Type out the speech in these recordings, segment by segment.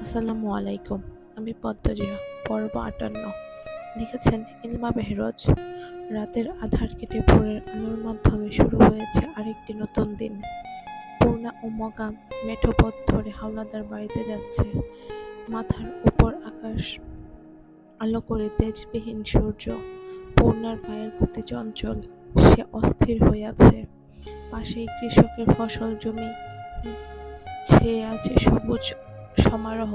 আসসালামু আলাইকুম। আমি পদ্মজিয়া। পর্ব ৫৮। লিখেছেন ইলমা বেহরোজ। রাতের আঁধার কেটে ভোরের আলোর মাধ্যমে শুরু হয়েছে আরেকটি নতুন দিন। পূর্ণা ও মগাম মেঠো পথ ধরে হাওলাদার বাড়িতে যাচ্ছে। মাথার উপর আকাশ আলো করে তেজবিহীন সূর্য। পূর্ণার পায়ের গতি চঞ্চল। সে অস্থির হয়ে আছে। পাশেই কৃষকের ফসল জমি ছেয়ে আছে সবুজ সমারোহ।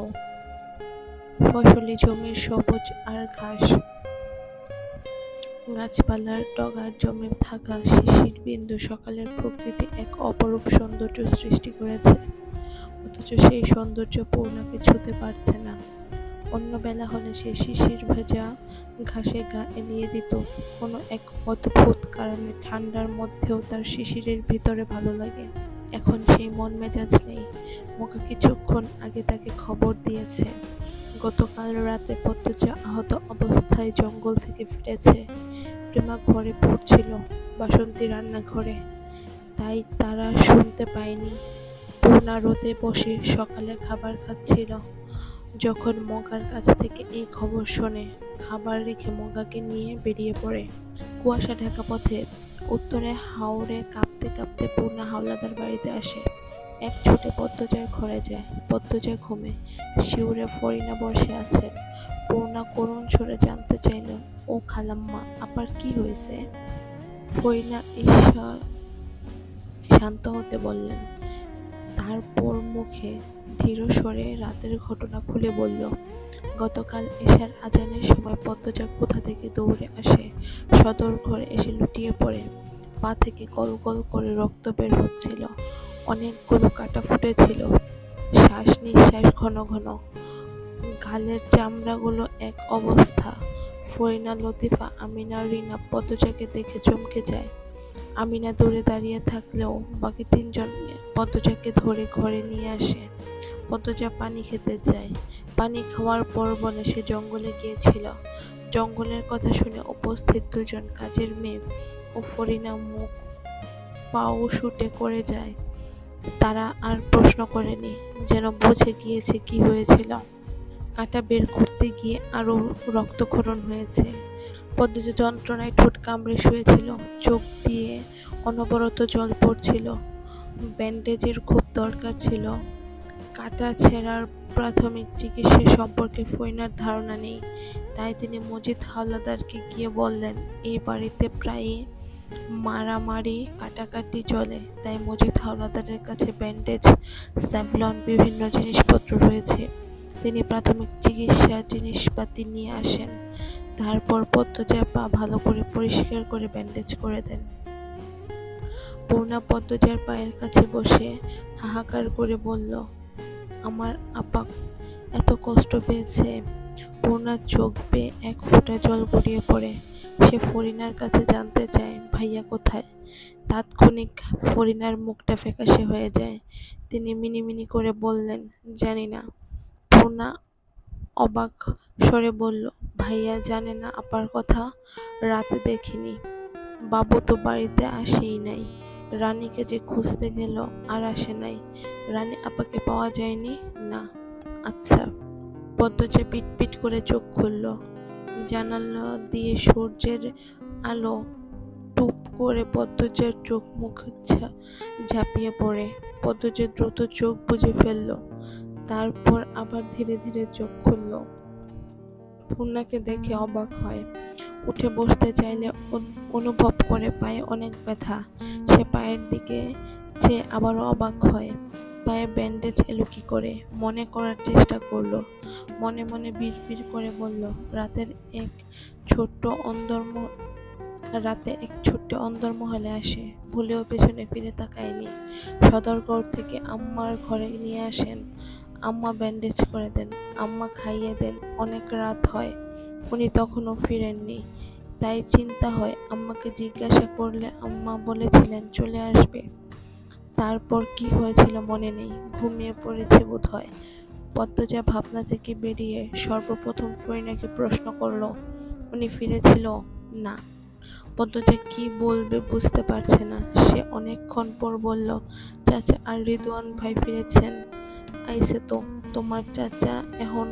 ফসলি জমির সবুজ আর ঘাস, গাছপালার ডগার জমে থাকা শিশির বিন্দু সকালের প্রকৃতি এক অপরূপ সৌন্দর্য সৃষ্টি করেছে। অথচ সেই সৌন্দর্য পূর্ণাকে ছুঁতে পারছে না। অন্য বেলা হলে সে শিশির ভেজা ঘাসে গা এলিয়ে দিত। কোনো এক অদ্ভুত কারণে ঠান্ডার মধ্যেও তার শিশিরের ভিতরে ভালো লাগে। এখন সেই মন মেজাজ নেই। মোকা কিছুক্ষণ আগে তাকে খবর দিয়েছে গতকাল রাতে পদ্মজা আহত অবস্থায় জঙ্গল থেকে ফিরেছে। প্রেমা ঘরে পড়ছিল, বাসন্তী রান্নাঘরে, তাই তারা শুনতে পায়নি। পূর্ণা রোদে বসে সকালে খাবার খাচ্ছিল যখন মগার কাছ থেকে এই খবর শোনে। খাবার রেখে মগাকে নিয়ে বেরিয়ে পড়ে। কুয়াশা ঢাকা পথে উত্তরে হাওরে কাঁপতে কাঁপতে পূর্ণা হাওলাদার বাড়িতে আসে। এক ছুটে পদ্মজার ঘরে যায়। পদ্মজা ঘুমে, শিউরে ফরিনা বসে আছেন। পূর্ণা করুণ সুরে জানতে চাইল, ও খালাম্মা, আপার কি হয়েছে? ফরিনা ঈষৎ শান্ত হতে বললেন। তারপর মুখে ধীর স্বরে রাতের ঘটনা খুলে বলল। গতকাল এশার আজানের সময় পদ্মজা কোথা থেকে দৌড়ে আসে, সদর ঘরে এসে লুটিয়ে পড়ে। পা থেকে গল গল করে রক্ত বের হচ্ছিল। অনেকগুলো কাটা ফুটেছিল। শ্বাস নিঃশ্বাস ঘন ঘন। গালের চামড়াগুলো এক অবস্থা। ফরিনা, লতিফা, আমিনা, রিনা পদ্মজাকে দেখে চমকে যায়। আমিনা দূরে দাঁড়িয়ে থাকলেও বাকি তিনজন পদ্মজাকে ধরে ঘরে নিয়ে আসে। পদ্মজা পানি খেতে যায়। পানি খাওয়ার পর বলে সে জঙ্গলে গিয়েছিল। জঙ্গলের কথা শুনে উপস্থিত দুজন কাজের মেয়ে ও ফরিনা মুখ পাও শুটে করে যায়। তারা আর প্রশ্ন করেনি, যেন বুঝে গিয়েছে কি হয়েছিল। কাঁটা বের করতে গিয়ে আরো রক্তক্ষরণ হয়েছে। পদ্মজা যন্ত্রণায় ঠোঁট কামড়ে শুয়েছিল। চোখ দিয়ে অনবরত জল পড়ছিল। ব্যান্ডেজের খুব দরকার ছিল। কাটা ছেঁড়ার প্রাথমিক চিকিৎসা সম্পর্কে ফরিনার ধারণা নেই, তাই তিনি মজিদ হাওলাদারকে গিয়ে বললেন, এই বাড়িতে প্রায়ই মারামারি কাটাকাটি চলে, তাই মজিদ হাওলাদারের কাছে ব্যান্ডেজ, স্যাভলন, বিভিন্ন জিনিসপত্র রয়েছে। তিনি প্রাথমিক চিকিৎসার জিনিসপাতি নিয়ে আসেন। তারপর পদ্মজার পা ভালো করে পরিষ্কার করে ব্যান্ডেজ করে দেন। পূর্ণা পদ্মজার পায়ের কাছে বসে হাহাকার করে বলল, আমার আপা এত কষ্ট পেয়েছে। পূর্ণার চোখ বেয়ে এক ফোঁটা জল গড়িয়ে পড়ে। সে ফরিনার কাছে জানতে চায়, ভাইয়া কোথায়? তাৎক্ষণিক ফরিনার মুখটা ফ্যাকাশে হয়ে যায়। তিনি মিনিমিনি করে বললেন, জানি না। পূর্ণা অবাক স্বরে বলল, ভাইয়া জানে না আপার কথা? রাতে দেখিনি, বাবু তো বাড়িতে আসেই নাই। রানীকে যে খুঁজতে গেল আর আসে নাই। রানী আপাকে পাওয়া যায়নি? না। আচ্ছা। পদ্মজা পিটপিট করে চোখ খুলল। জানালা দিয়ে সূর্যের আলো টুপ করে পদ্মজার চোখ মুখ ঝাঁপিয়ে পড়ে। পদ্মজা দ্রুত চোখ বুজে ফেলল। তারপর আবার ধীরে ধীরে চোখ খুলল। পূর্ণাকে দেখে অবাক হয়। উঠে বসতে চাইলে অনুভব করে পায়ে অনেক ব্যথা। সে পায়ের দিকে চেয়ে আবারও অবাক হয়। পায়ে ব্যান্ডেজ এলো কি করে? মনে করার চেষ্টা করলো। মনে মনে বিড়বিড় করে বলল, রাতে এক ছোট্ট অন্দরমহলে আসে। ভুলেও পেছনে ফিরে তাকায়নি। সদরঘর থেকে আম্মার ঘরে নিয়ে আসেন। আম্মা ব্যান্ডেজ করে দেন, আম্মা খাইয়ে দেন। অনেক রাত হয়, উনি তখনও ফিরেননি। তাই চিন্তা হয়, আম্মাকে জিজ্ঞাসা করলে আম্মা বলেছিলেন চলে আসবে। তারপর কি হয়েছিল মনে নেই, ঘুমিয়ে পড়েছে বোধ হয়। পদ্মজা ভাবনা থেকে বেরিয়ে সর্বপ্রথম ফরিনাকে প্রশ্ন করল, উনি ফিরেছিল? না। পদ্মজা কি বলবে বুঝতে পারছে না। সে অনেকক্ষণ পর বলল, চাচা আর রিদওয়ান ভাই ফিরেছেন? আইছে তো। তোমার চাচা এখন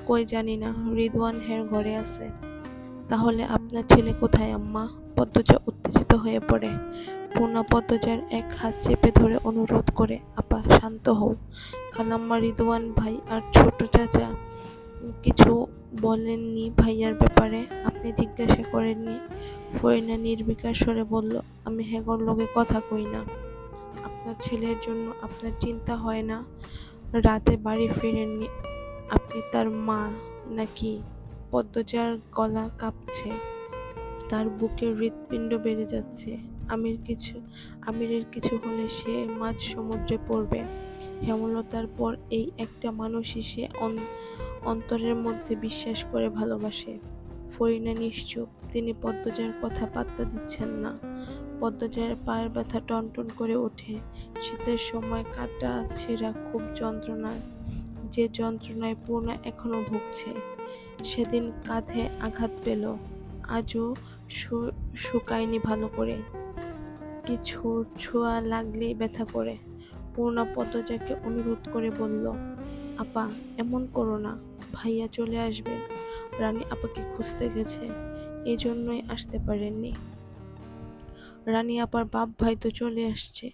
কই জানি না, রিদওয়ান হের ঘরে আছে। তাহলে আপনার ছেলে কোথায় আম্মা? পদ্মজা উত্তেজিত হয়ে পড়ে। পূর্ণা পদ্মজার এক হাত চেপে ধরে অনুরোধ করে, আপা শান্ত হও। খালাম্মা, রিদওয়ান ভাই আর ছোট চাচা কিছু বলেননি ভাইয়ার ব্যাপারে? আপনি জিজ্ঞাসা করেননি? ফরিনা নির্বিকার স্বরে বলল, আমি হেগর লগে কথা কই না। আপনার ছেলের জন্য আপনার চিন্তা হয় না? রাতে বাড়ি ফিরেননি, আপনি তার মা নাকি? পদ্মজার গলা কাঁপছে, তার বুকের হৃৎপিণ্ড বেড়ে যাচ্ছে। আমিরের কিছু হলে সে মাঝ সমুদ্রে পড়বে। হেমলতার পর এই একটা মানুষই সে অন্তরের মধ্যে বিশ্বাস করে ভালোবাসে। ফরিনা নিশ্চুপ, তিনি পদ্মজার কথা পাত্তা দিচ্ছেন না। পদ্মজার পায়ের ব্যথা টনটন করে ওঠে। শীতের সময় কাটা ছেঁড়া খুব যন্ত্রণা, যে যন্ত্রণায় পূর্ণা এখনো ভুগছে। সেদিন কাঁধে আঘাত পেল, আজও শুকায়নি ভালো করে। কিছু ছোঁয়া লাগলেই ব্যথা করে। পূর্ণা পদ্মজাকে অনুরোধ করে বলল, আপা এমন করো না, ভাইয়া চলে আসবেন, রানী আপাকে খুঁজতে গেছে, এই জন্যই আসতে পারেননি। রানী আপার বাপ ভাই তো চলে আসছে।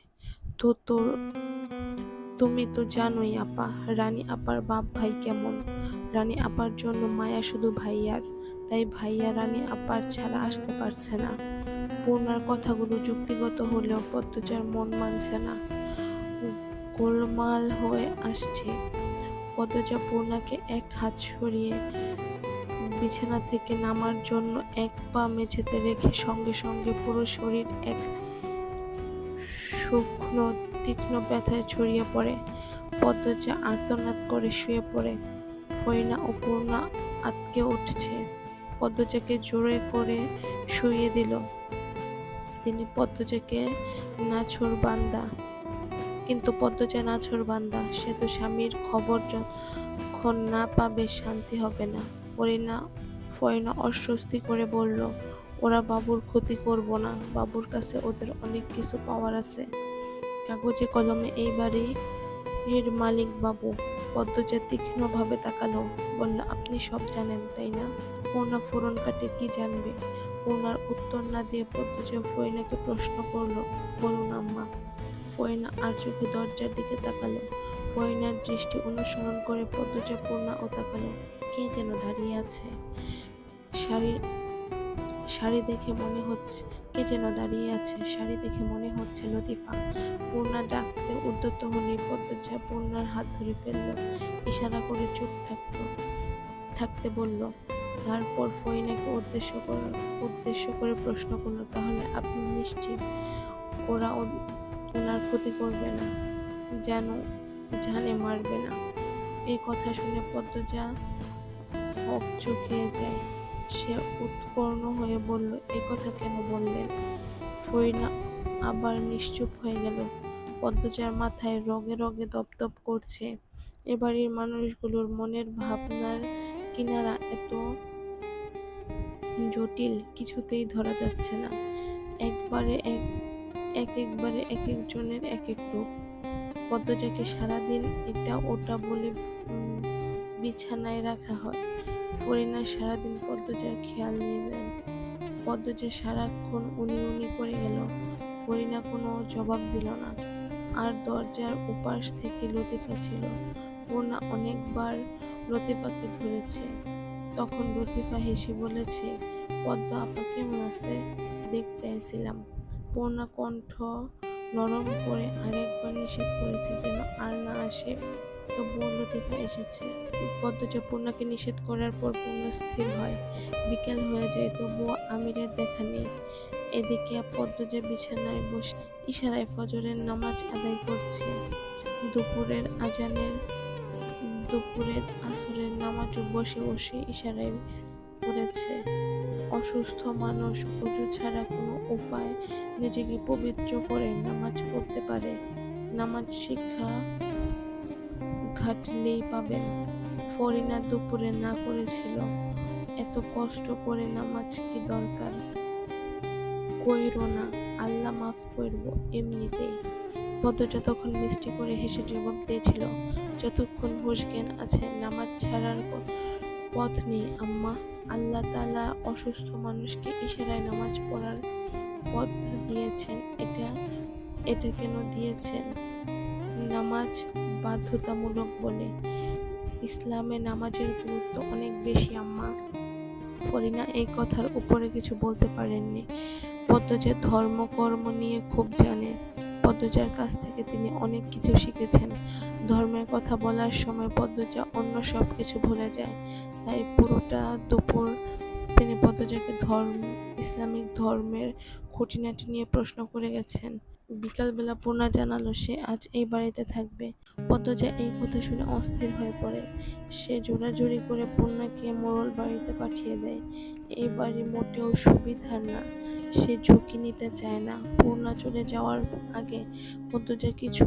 তুমি তো জানোই আপা, রানী আপার বাপ ভাই কেমন। রানী আপার জন্য মায়া শুধু ভাইয়ার, তাই ভাইয়া রানী আপার ছাড়া আসতে পারছে না। পূর্ণার কথাগুলো যুক্তিগত হলেও পদ্মজার মন মানছে না, গোলমাল হয়ে আসছে। পদ্মজা পূর্ণাকে এক হাত সরিয়ে বিছানা থেকে নামার জন্য এক পা মেঝেতে রেখে সঙ্গে সঙ্গে পুরো শরীর এক শুকনো তীক্ষ্ণ ব্যথায় ছড়িয়ে পড়ে। পদ্মজা আর্তনাদ করে শুয়ে পড়ে। ফরিনা ও পূর্ণা আঁতকে উঠছে। পদ্মজাকে জোরে করে শুইয়ে দিল। তিনি পদ্মজাকে কিন্তু পদ্মজা নাছোড়বান্দা, সে তো স্বামীর খবর যখন না পাবে শান্তি হবে না। ফরিনা অস্বস্তি করে বলল, ওরা বাবুর ক্ষতি করব না, বাবুর কাছে ওদের অনেক কিছু পাওয়ার আছে, কাগজে কলমে এই বাড়ির মালিক বাবু। পদ্মজা তীক্ষ্ণভাবে তাকালো, বলল, আপনি সব জানেন তাই না? পূর্ণা ফোড়ন কাটে, কি জানবে? পূর্ণার উত্তর না দিয়ে পদ্মজা ফরিনাকে প্রশ্ন করল, বলুন আম্মা। ফরিনা আর চোখে দরজার দিকে তাকালো। ফরিনার দৃষ্টি অনুসরণ করে পদ্মজা পূর্ণাও তাকালো। কে যেন দাঁড়িয়ে আছে, শাড়ি দেখে মনে হচ্ছে লতিফা। পূর্ণা ডাকতে উদ্যত হলেই পদ্মজা পূর্ণার হাত ধরে ফেলল, ইশারা করে চুপ থাকতে বলল। তারপর ফরিনাকে উদ্দেশ্য করে প্রশ্ন করল, তাহলে আপনি নিশ্চিত ওরা ওনার ক্ষতি করবে না? জানে মারবে না? এই কথা শুনে পদ্মজা হকচকিয়ে যায়। সে উৎকর্ণ হয়ে বলল, এই কথা কেন বললেন? ফরিনা আবার নিশ্চুপ হয়ে গেল। পদ্মজার মাথায় রগে রগে দপদপ করছে। এ বাড়ির মানুষগুলোর মনের ভাবনার কিনারা এত জটিল, কিছুতেই ধরা যাচ্ছে না। একবারে এক একজনের এক এক রূপ। পদ্মজাকে সারাদিন এটা ওটা বলে বিছানায় রাখা হয়। ফরিনা সারাদিন পদ্মজার খেয়াল নিলেন। পদ্মজা সারাক্ষণ উনি করে গেল। ফরিনা কোনো জবাব দিল না। আর দরজার উপাস থেকে লতিফা ছিল। পূর্ণা অনেকবার লতিফাকে ধরেছে। তখন লতিফা হেসে বলেছে, পদ্ম আপা কেমন আছে, দেখতে আইছিলাম। পূর্ণা কণ্ঠ নরম করে আরেকবার নিষেধ করেছে যেন আর না আসে, তবুও লতিফা এসেছে। পদ্মজা পূর্ণাকে নিষেধ করার পর পূর্ণা স্থির হয়। বিকেল হয়ে যায়, তবুও আমিরের দেখা নেই। এদিকে পদ্মজা বিছানায় বসে ইশারায় ফজরের নামাজ আদায় করছে। দুপুরের আসরের নামাজও বসে বসে ইশারায় পড়েছে। অসুস্থ মানুষ অজু ছাড়া কোনো উপায় নিজেকে পবিত্র করে নামাজ পড়তে পারে? নামাজ শিক্ষা ঘাটলেই পাবেন। ফরিনা দুপুরে না করেছিল, এত কষ্ট করে নামাজ কি দরকার? কইরো না, আল্লাহ মাফ করব এমনিতেই। পদ্মজা তখন মিষ্টি করে হেসে জবাব দিয়েছিল, যতক্ষণ হুঁশ জ্ঞান আছে নামাজ ছাড়ার পথ নেই আম্মা। আল্লাহ তাআলা অসুস্থ মানুষকে ইশারায় নামাজ পড়ার পথ দিয়েছেন। এটা কেন দিয়েছেন? নামাজ বাধ্যতামূলক বলে। ইসলামে নামাজের গুরুত্ব অনেক বেশি আম্মা। ফরিনা এই কথার উপরে কিছু বলতে পারেননি। পদ্মজা ধর্ম-কর্ম নিয়ে খুব জানে। পদ্মজার কাছ থেকে তিনি অনেক কিছু শিখেছেন। ধর্মের কথা বলার সময় পদ্মজা অন্য সব কিছু ভুলে যায়। তাই পুরোটা দুপুর তিনি পদ্মজাকে ইসলামিক ধর্মের খুঁটিনাটি নিয়ে প্রশ্ন করে গেছেন। বিকালবেলা পূর্ণা জানালো সে আজ এই বাড়িতে থাকবে। পদ্মজা এই কথা শুনে অস্থির হয়ে পড়ে। সে জোরাজুরি করে পূর্ণাকে মোড়ল বাড়িতে পাঠিয়ে দেয়। এই বাড়ি মোটেও সুবিধার না। সে ঝুঁকি নিতে চায় না। পূর্ণা চলে যাওয়ার আগে পদ্মজা কিছু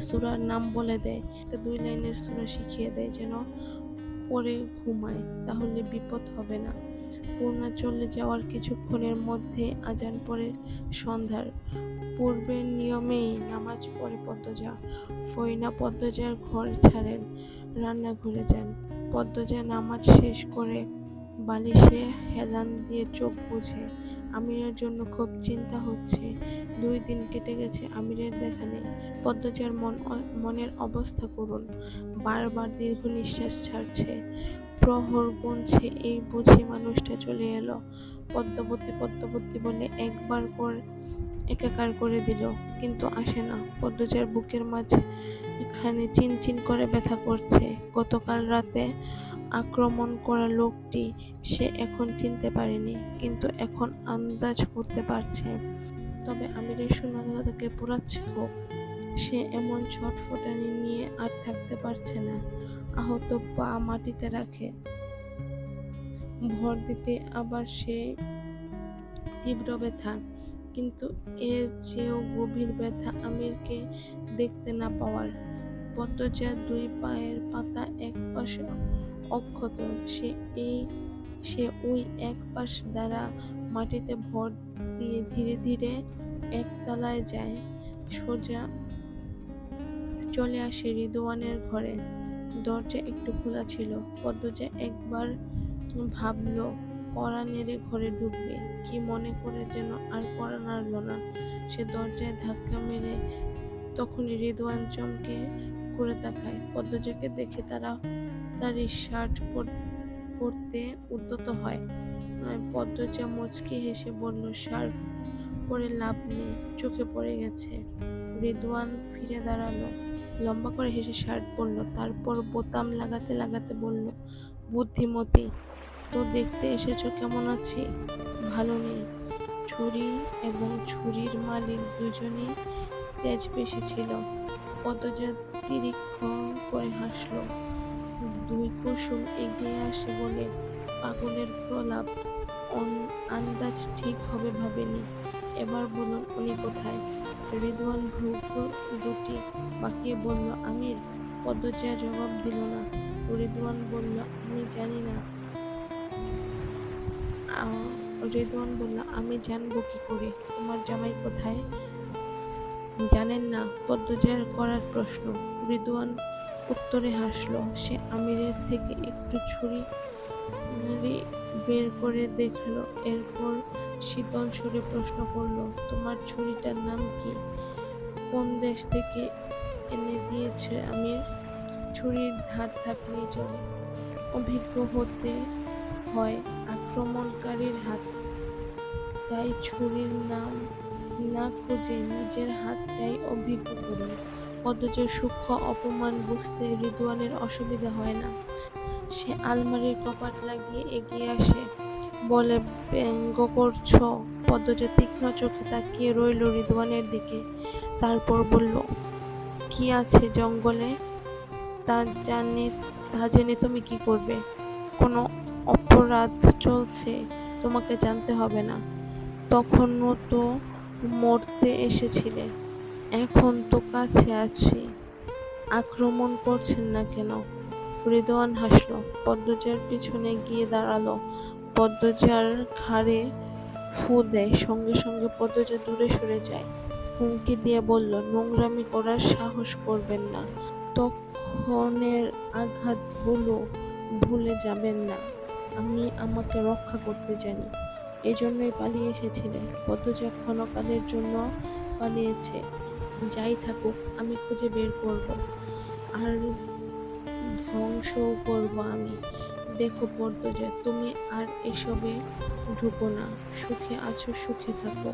সূরার নাম বলে দেয়। 2 লাইনের সূরা শিখিয়ে দেয়, যেন পড়ে ঘুমায়, তাহলে বিপদ হবে না। পূর্ণা চলে যাওয়ার কিছুক্ষণের মধ্যে আজান পড়ে সন্ধ্যার। পূর্বের নিয়মেই নামাজ পড়ে পদ্মজা। ফরিনা পদ্মজার ঘর ছাড়েন, রান্নাঘরে যান। পদ্মজা নামাজ শেষ করে বালিশে হেলান দিয়ে চোখ বুজে। আমিরের জন্য খুব চিন্তা হচ্ছে। 2 দিন কেটে গেছে, আমিরের দেখা নেই। পদ্মজার মনের অবস্থা করুন। বারবার দীর্ঘ নিঃশ্বাস ছাড়ছে। প্রহর গুনছে, এই বুঝি মানুষটা চলে এলো। পদ্মাবতী বলে একবার একাকার করে দিল, কিন্তু আসে না। পদ্মজার বুকের মাঝখানে চিনচিন করে ব্যথা করছে। গতকাল রাতে আক্রমণ করা লোকটি সে এখন চিনতে পারেনি, কিন্তু এখন আন্দাজ করতে পারছে। তবে আমিরের শূন্যতা তাকে পোড়াচ্ছে খুব। সে এমন ছটফটানি নিয়ে আর থাকতে পারছে না। আহত পা মাটিতে রাখে। ভর দিতে আবার সে তীব্র ব্যথা, কিন্তু এর চেয়েও গভীর ব্যথা আমিরকে দেখতে না পাওয়ার। পদ্মজার 2 পায়ের পাতা এক পাশে অক্ষত। সে ওই এক পাশ দ্বারা মাটিতে ভর দিয়ে ধীরে ধীরে একতলায় যায়। সোজা চলে আসে রিদওয়ানের ঘরে। দরজা একটু খোলা ছিল। পদ্মজা একবার ভাবল কড়া নেড়ে ঘরে ঢুকবে, কি মনে করে যেন আর কড়া নাড়ল না। সে দরজায় ধাক্কা মেরে তখনই রিদওয়ান চমকে ঘুরে তাকায়। পদ্মজাকে দেখে তাড়াতাড়ি শার্ট পরতে উদ্যত হয়। পদ্মজা মুচকি হেসে বলল, শার্ট পরে লাভ নেই, চোখে পড়ে গেছে। রিদওয়ান ফিরে দাঁড়ালো, লম্বা করে হেসে শার্ট পরল, তারপর বোতাম লাগাতে লাগাতে বলল, বুদ্ধিমতী, তো দেখতে এসেছো কেমন আছি? ভালো নেই। ছুরি এবং ছুরির মালিক দুজনেই তেজ বেশি ছিল। পদ্মজা তিরিক্ষ করে হাসল। 2 কুসুম এগিয়ে আসে বলে পাগলের প্রলাপ। আন্দাজ ঠিক হবে ভাবেনি। এবার বলুন, উনি কোথায়? রিদওয়ান ভ্রু দুটি বাঁকিয়ে বলল, আমির। পদ্মজা জবাব দিল না। রিদওয়ান বলল, আমি জানবো কি করে? তোমার জামাই কোথায়? জানেন না? পদ্মজার করার প্রশ্ন। রিদওয়ান উত্তরে হাসল। সে আমিরের থেকে একটু ছুরি বের করে দেখল, এরপর শীতল সুরে প্রশ্ন করল, তোমার ছুরিটার নাম কি? কোন দেশ থেকে এনে দিয়েছে আমির? ছুরির ধার থাকলেই চলে, অভিজ্ঞ হতে হয় আক্রমণকারীর হাত। তাই ছুরির নাম না খুঁজে নিজের হাতটাই অভিজ্ঞ করুন। পদ্মজার সূক্ষ্ম অপমান বুঝতে রিদওয়ানের অসুবিধা হয় না। সে আলমারির কপাট লাগিয়ে এগিয়ে আসে, বলে, ব্যঙ্গ করছো? পদ্মজা তীক্ষ্ণ চোখে তাকিয়ে রইল রিদওয়ানের দিকে, তারপর বলল, কি আছে জঙ্গলে? তা জেনে তুমি কি করবে? কোনো অপরাধ চলছে, তোমাকে জানতে হবে না। তখনও তো মরতে এসেছিলে, এখন তো কাছে আছি, আক্রমণ করছেন না কেন? রিদওয়ান হাসল, পদ্মজার পিছনে গিয়ে দাঁড়ালো। পদ্মজার ঘাড়ে ফু দেয়, সঙ্গে সঙ্গে পদ্মজা দূরে সরে যায়। হুমকি দিয়ে বলল, নোংরামি করার সাহস করবেন না। তখনের আঘাতগুলো ভুলে যাবেন না। আমি আমাকে রক্ষা করতে জানি। এজন্যই পালিয়ে এসেছিলে। পদ্মজা ক্ষণকালের জন্য পালিয়েছে। যাই থাকুক, আমি খুঁজে বের করব। আর ধ্বংসও করব আমি। দেখো পদ্মজা, তুমি আর এসবে ঢুকো না। সুখে আছো, সুখে থাকো।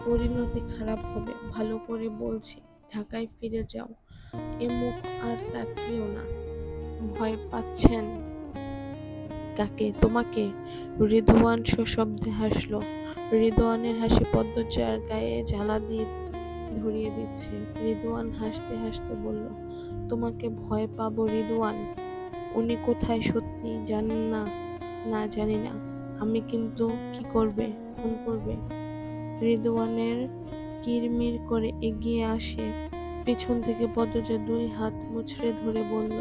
পরিণতি খারাপ হবে। ভালো করে বলছি, ঢাকায় ফিরে যাও। এ মুখ আর তাকিও না। ভয় পাচ্ছেন কাকে? তোমাকে? রিদওয়ান সশব্দে হাসল। রিদওয়ানের হাসি পদ্মজার গায়ে জ্বালা দিয়ে ধরিয়ে দিচ্ছে। রিদওয়ান হাসতে হাসতে বলল, তোমাকে ভয় পাবো রিদওয়ান? উনি কোথায় সত্যি জানেন না? না, জানি না। আমি কিন্তু কি করবে? খুন করবে? রিদওয়ানের কিরমির করে এগিয়ে আসে। পেছন থেকে পদ্মজা 2 হাত মুচড়ে ধরে বলল,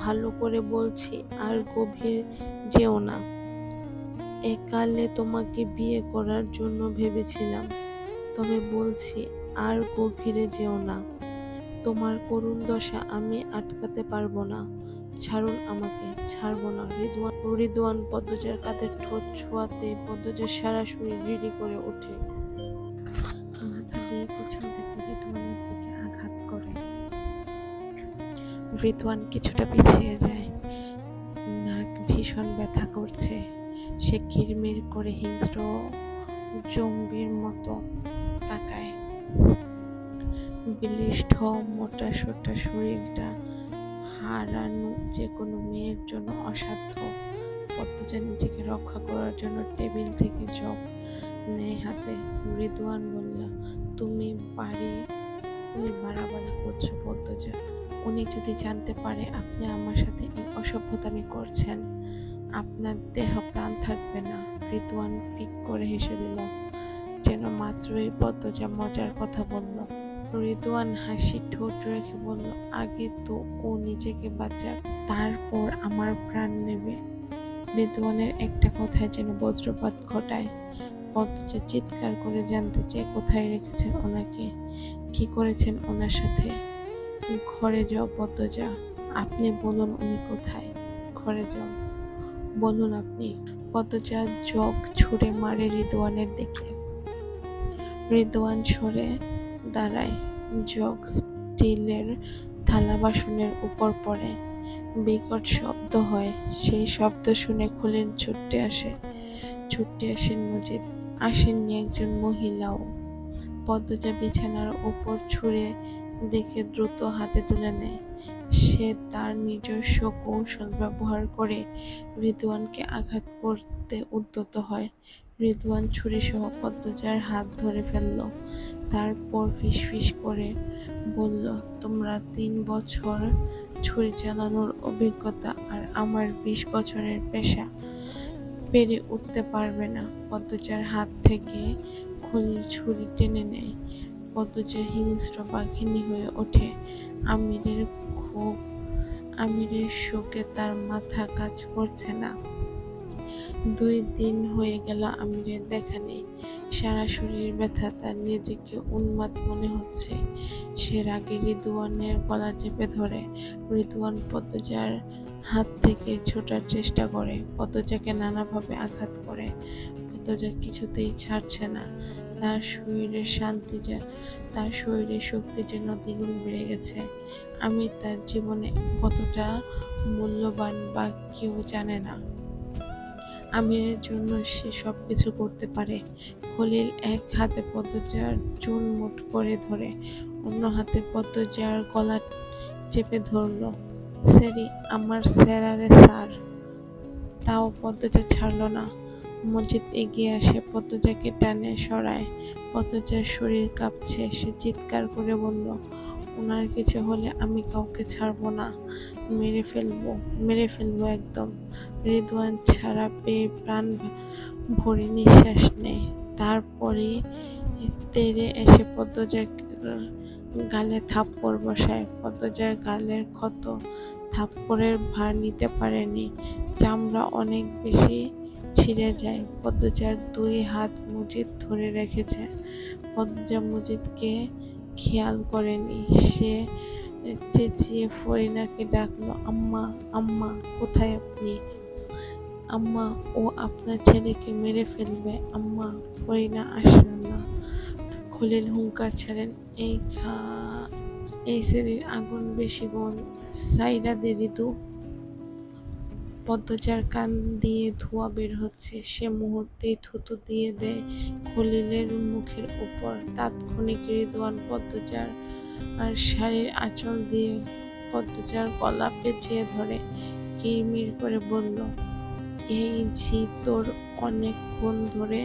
ভালো করে বলছি, আর গভীর যেও না। একালে তোমাকে বিয়ে করার জন্য ভেবেছিলাম, তবে বলছি আর গভীরে যেও না। তোমার করুণ দশা আমি আটকাতে পারবো না। ছাড়ুন আমাকে। ছাড়বো না। রিদওয়ান পদ্মজার কাঁধে ঠোঁট ছোঁয়াতে পদ্মজার সারা শরীর রিরি করে ওঠে। মাথা দিয়ে পেছন থেকে রিদওয়ানের দিকে আঘাত করে। রিদওয়ান কিছুটা পিছিয়ে যায়। নাক ভীষণ ব্যথা করছে। সে কিরমির করে হিংস্র জম্বির মতো তাকায়। বলিষ্ঠ মোটাসোটা শরীরটা হারানো যে কোনো মেয়ের জন্য অসাধ্য। পদ্মজা নিজেকে রক্ষা করার জন্য টেবিল থেকে জগ নেয় হাতে। রিদওয়ান বলল, তুমি বাড়াবাড়ি করছো পদ্মজা। উনি যদি জানতে পারে আপনি আমার সাথে এই অসভ্যতামি করছেন, আপনার দেহ প্রাণ থাকবে না। রিদওয়ান ফিক করে হেসে দিল, যেন মাত্রই পদ্মজা মজার কথা বলল। রিদওয়ান হাসি ঠোঁট রেখে বলল, আগে তো ও নিজেকে বাঁচাক, তারপর আমার প্রাণ নেবে। রিদওয়ানের একটা কথায় যেন বজ্রপাত ঘটায়। পদ্মজা চিৎকার করে জানতে চায়, কোথায় রেখেছেন ওনাকে? কি করেছেন ওনার সাথে? ঘরে যাও পদ্মজা। আপনি বলুন উনি কোথায়? ঘরে যাও, বলুন আপনি। পদ্মজা জগ ছুঁড়ে মারে রিদওয়ানের দিকে। রিদওয়ান সরে দাঁড়ায়। জগ স্টিলের থালা বাসনের উপর পড়ে। বিকট শব্দ হয়। সেই শব্দ শুনে খলিল ছুটে আসেন মজিদ। আসেননি একজন মহিলাও। পদ্মজা বিছানার উপর ছুঁড়ে দেখে দ্রুত হাতে তুলে নেয়। সে তার নিজস্ব কৌশল ব্যবহার করে রিদওয়ানকে আঘাত করতে উদ্যত হয়। রিদওয়ান ছুরিসহ পদ্মজার হাত ধরে ফেলল। তারপর ফিসফিস করে বলল, তোমরা 3 বছর ছুরি চালানোর অভিজ্ঞতা আর আমার 20 বছরের পেশা পেরে উঠতে পারবে না। পদ্মজার হাত থেকে খলিল ছুরি টেনে নেয়। পদ্মজা হিংস্র বাঘিনী হয়ে ওঠে। আমিরের শোকে তার মাথা কাজ করছে না। 2 দিন হয়ে গেল আমিরের দেখা নেই। সারা শরীর ব্যথা। তার নিজেকে উন্মাদ মনে হচ্ছে। সে রাগে রিদওয়ানের গলা চেপে ধরে। রিদওয়ান পদ্মজার হাত থেকে ছোটার চেষ্টা করে, পদ্মজাকে নানাভাবে আঘাত করে। পদ্মজা কিছুতেই ছাড়ছে না। তার শরীরের শক্তি যেন দ্বিগুণ বেড়ে গেছে। আমির তার জীবনে কতটা মূল্যবান বা কেউ জানে না। আমিরের জন্য সে সবকিছু করতে পারে। খলিল এক হাতে পদ্মজার চুল মুঠ করে ধরে, অন্য হাতে পদ্মজার গলা চেপে ধরল। সেরি, আমার স্যারারে স্যার। তাও পদ্মজা ছাড়ল না। মজিদ এগিয়ে আসে, পদ্মজাকে টানে সরায়। পদ্মজার শরীর কাঁপছে। সে চিৎকার করে বলল, ওনার কিছু হলে আমি কাউকে ছাড়বো না। মেরে ফেলবো একদম। রিদওয়ান ছাড়া পেয়ে প্রাণ ভরে নিঃশ্বাস নেয়। তারপরই তেড়ে এসে পদ্মজার গালে থাপ্পড় বসায়। পদ্মজার গালের ক্ষত থাপ্পড়ের ভার নিতে পারেনি। চামড়া অনেক বেশি ছিঁড়ে যায়। পদ্মজার দুই হাত মজিদ ধরে রেখেছে। পদ্মজা মজিদকে খেয়াল করেনি। সে চেঁচিয়ে ফরিনাকে ডাকলো, আম্মা, আম্মা, কোথায় আপনি? আম্মা, ও আপনার ছেলেকে মেরে ফেলবে। আম্মা। ফরিনা আসলো না। খলিল হুঙ্কার ছাড়েন, এই সেরির আগুন বেশি বোন, সাইরা দে ঋতু। পদ্মজার কান দিয়ে ধোঁয়া বের হচ্ছে। সে মুহূর্তেই থুতু দিয়ে দেয় খলিলের মুখের উপর। তাৎক্ষণিক রিদওয়ান পদ্মজার শাড়ির আঁচল দিয়ে পদ্মজার গলা পেঁচিয়ে ধরে কিরমির করে বলল, এই ঝি তোর অনেকক্ষণ ধরে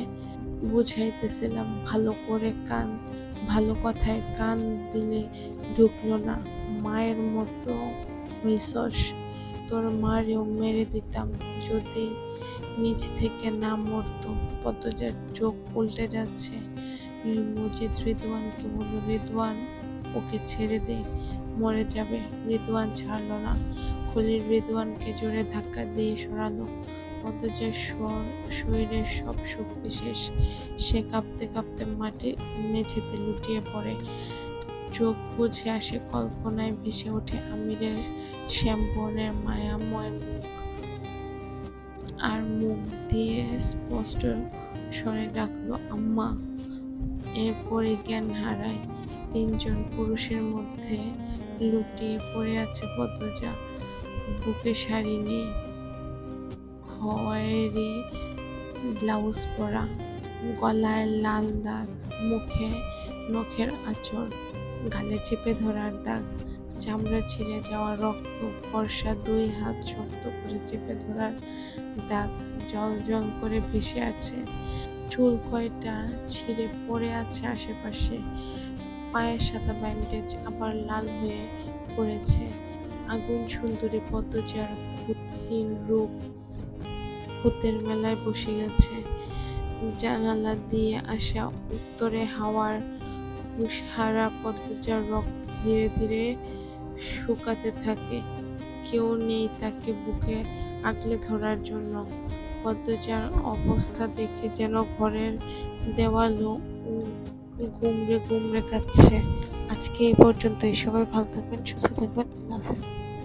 বুঝাইতেছিলাম ভালো করে কান, ভালো কথায় কান দিলে ঢুকলো না। মায়ের মতো হইছস। তোর মারেও মেরে দিতাম যদি নিজ থেকে না মরতো। পদ্মজার চোখ উল্টে যাচ্ছে। মজিদ রিদওয়ানকে বলল, রিদওয়ান, ওকে ছেড়ে দে, মরে যাবে। রিদওয়ান ছাড়ল না। খলিল রিদওয়ানকে জোরে ধাক্কা দিয়ে সরালো। পদ্মজার শরীরের সব শক্তি শেষ। সে কাঁপতে কাঁপতে মাটি মেঝেতে লুটিয়ে পড়ে। চোখ বুঝে আসে, কল্পনায় ভেসে ওঠে আমিরের শ্যামবর্ণের মায়াময় মুখ, আর মুখ দিয়ে স্পষ্ট স্বরে ডাকলো, আম্মা। এরপরই জ্ঞান হারায়। তিনজন পুরুষের মধ্যে লুটিয়ে পড়ে আছে পদ্মজা। বুকে শাড়ি নেই, খয়েরি ব্লাউজ পরা, গলায় লাল দাগ, মুখে নখের আঁচড়, গালে চেপে ধরার দাগ, চামড়া ছিঁড়ে যাওয়া রক্ত, ফর্সা দুই হাত শক্ত করে চেপে ধরার দাগ জল জল করে ভেসে আছে। চুল কয়টা ছিঁড়ে পড়ে আছে আশেপাশে। পায়ের সাদা ব্যান্ডেজ আবার লাল হয়ে পড়েছে। আগুন সুন্দরী পদ্মজার ক্ষুদ্রহীন রূপ ভূতের মেলায় বসে গেছে। জানালা দিয়ে আসা উত্তরে হাওয়ার হুঁশহারা পদ্মজার রক্ত ধীরে ধীরে শুকাতে থাকে। কেউ নেই তাকে বুকে আগলে ধরার জন্য। পদ্মজার অবস্থা দেখে যেন ঘরের দেওয়ালও গুমড়ে গুমড়ে কাঁদছে। আজকে এই পর্যন্তই। সবাই ভালো থাকবেন, সুস্থ থাকবেন। আল্লাহ হাফেজ।